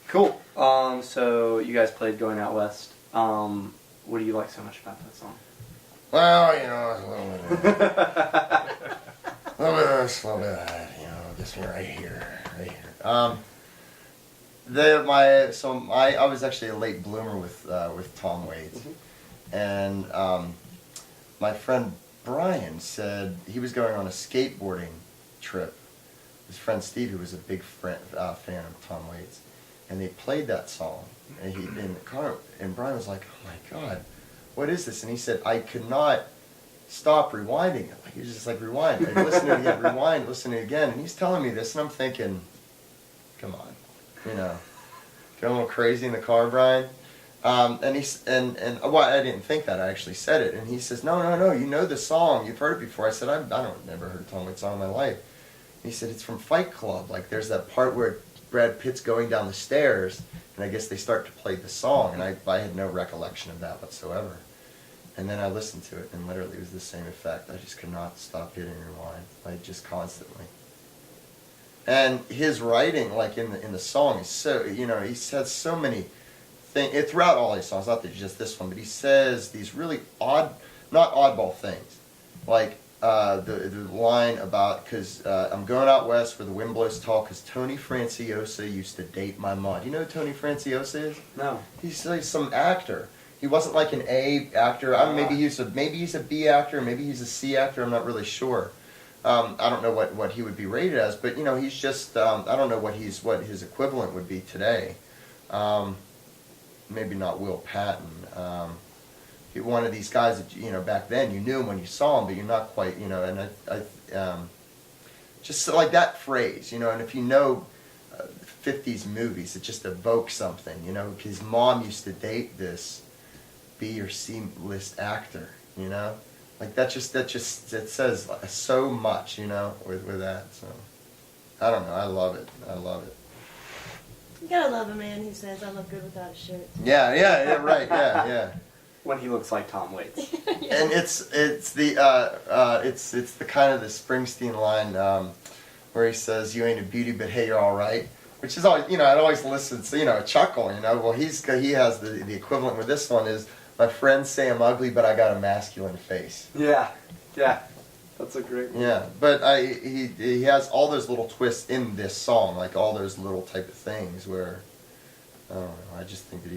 Cool. So you guys played Going Out West. What do you like so much about that song? Well, it's a little bit of a little bit of this, a little bit of that, gets me right here. I was actually a late bloomer with Tom Waits, and my friend Brian said he was going on a skateboarding trip. His friend Steve, who was a big fan of Tom Waits, and they played that song, and he in the car, and Brian was like, "Oh my God, what is this?" And he said, "I could not stop rewinding it. Like he was just like rewind, like listen to it again, rewind, listen to it again." And he's telling me this, and I'm thinking, "Come on, going a little crazy in the car, Brian." And well, I didn't think that. I actually said it, and he says, "No, you know the song. You've heard it before." I said, never heard a Tom Waits song in my life." And he said, "It's from Fight Club. Like there's that part where Brad Pitt's going down the stairs, and I guess they start to play the song, and I had no recollection of that whatsoever. And then I listened to it, and literally it was the same effect. I just could not stop hitting rewind, like just constantly. And his writing, like in the song, is so, he says so many things throughout all his songs. Not that just this one, but he says these really not oddball things, like the line about because I'm going out west where the wind blows tall because Tony Franciosa used to date my mom. Do you know who Tony Franciosa is? No. He's like some actor. He wasn't like an A actor. Maybe he's a B actor, maybe he's a C actor. I'm not really sure. I don't know what he would be rated as, but he's just I don't know what his equivalent would be today. Maybe not Will Patton. One of these guys that back then you knew him when you saw him, but you're not quite And I just like that phrase, and if 50s movies, it just evokes something, His mom used to date this B or C list actor, like that it says so much, with that. So I don't know. I love it. You gotta love a man who says, "I look good without a shirt." Yeah, right, yeah. When he looks like Tom Waits. Yeah. And it's the kind of the Springsteen line where he says, "You ain't a beauty, but hey, you're all right," which is always I'd always listen to a chuckle. Well, he has the equivalent with this one is, "My friends say I'm ugly, but I got a masculine face." Yeah, that's a great one. Yeah, but he has all those little twists in this song, like all those little type of things where, I don't know, I just think that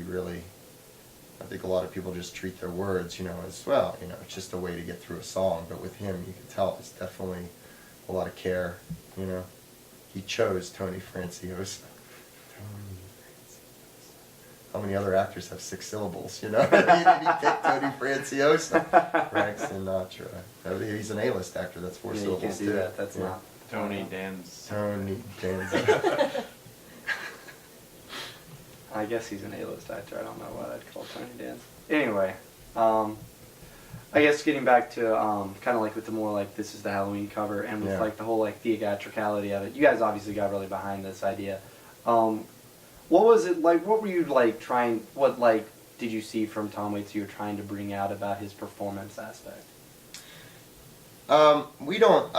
I think a lot of people just treat their words, as well, it's just a way to get through a song, but with him, you can tell it's definitely a lot of care, He chose Tony Franciosa. How many other actors have 6 syllables, He picked Tony Franciosa. Frank Sinatra. He's an A-list actor, that's 4 syllables you can't do too. that, that's not. Tony Danza. Tony Danza. I guess he's an A-list actor. I don't know what I'd call Tony Danza. Anyway, I guess getting back to kind of like with the more like this is the Halloween cover and with like the whole like theatricality of it. You guys obviously got really behind this idea. What was it like? What were you like trying? What like did you see from Tom Waits you were trying to bring out about his performance aspect? I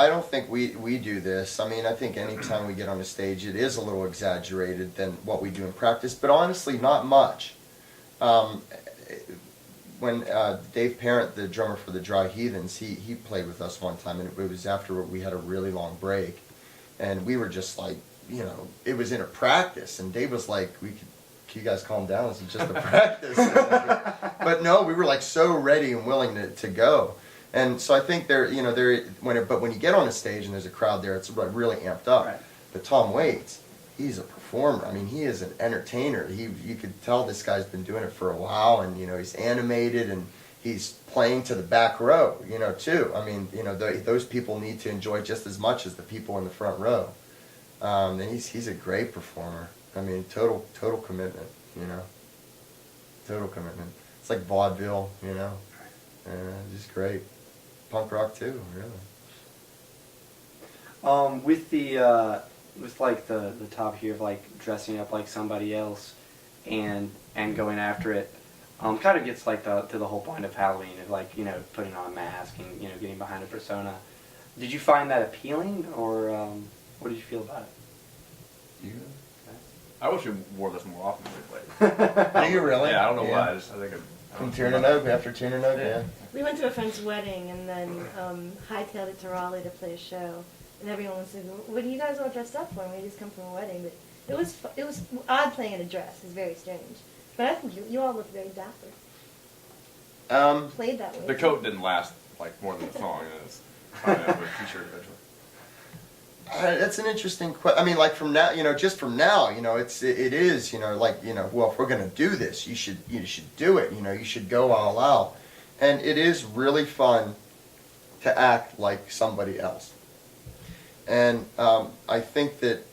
don't think we do this. I mean, I think anytime we get on a stage, it is a little exaggerated than what we do in practice, but honestly, not much. When Dave Parent, the drummer for the Dry Heathens, he played with us one time, and it was after we had a really long break, and we were just like, it was in a practice, and Dave was like, can you guys calm down? This is just a practice. But no, we were like so ready and willing to go. And so I think when you get on a stage and there's a crowd there, it's really amped up. Right. But Tom Waits, he's a performer. I mean, he is an entertainer. You could tell this guy's been doing it for a while, and he's animated and he's playing to the back row, too. I mean, those people need to enjoy it just as much as the people in the front row. And he's a great performer. I mean, total commitment, total commitment. It's like vaudeville, just great. Punk rock too, really. With like the top here of like dressing up like somebody else and going after it, kind of gets like to the whole point of Halloween of like putting on a mask and getting behind a persona. Did you find that appealing, or what did you feel about it? You? I wish we wore this more often than we played. Do you really? Yeah, I don't know why. I think From Tiernanog, after Tiernanog, yeah. We went to a friend's wedding and then hightailed it to Raleigh to play a show. And everyone was like, "What are you guys all dressed up for?" And we just come from a wedding, but it was odd playing in a dress. It's very strange. But I think you all look very dapper. Played that way. the coat didn't last like more than the song. And it's probably have a t-shirt eventually. That's an interesting question. I mean, like from now, just from now, it is, like, well, if we're gonna do this, you should do it. You should go all out, and it is really fun to act like somebody else. And I think that,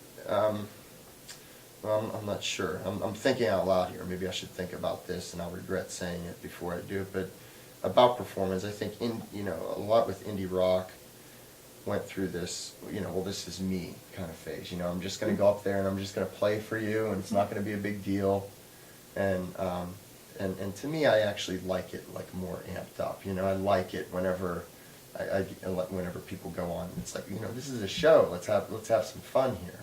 well, I'm not sure. I'm thinking out loud here. Maybe I should think about this, and I'll regret saying it before I do it. But about performance, I think a lot with indie rock went through this, well, this is me kind of phase. I'm just going to go up there and I'm just going to play for you, and it's not going to be a big deal. And to me, I actually like it like more amped up. I like it whenever whenever people go on. It's like, this is a show. Let's have some fun here.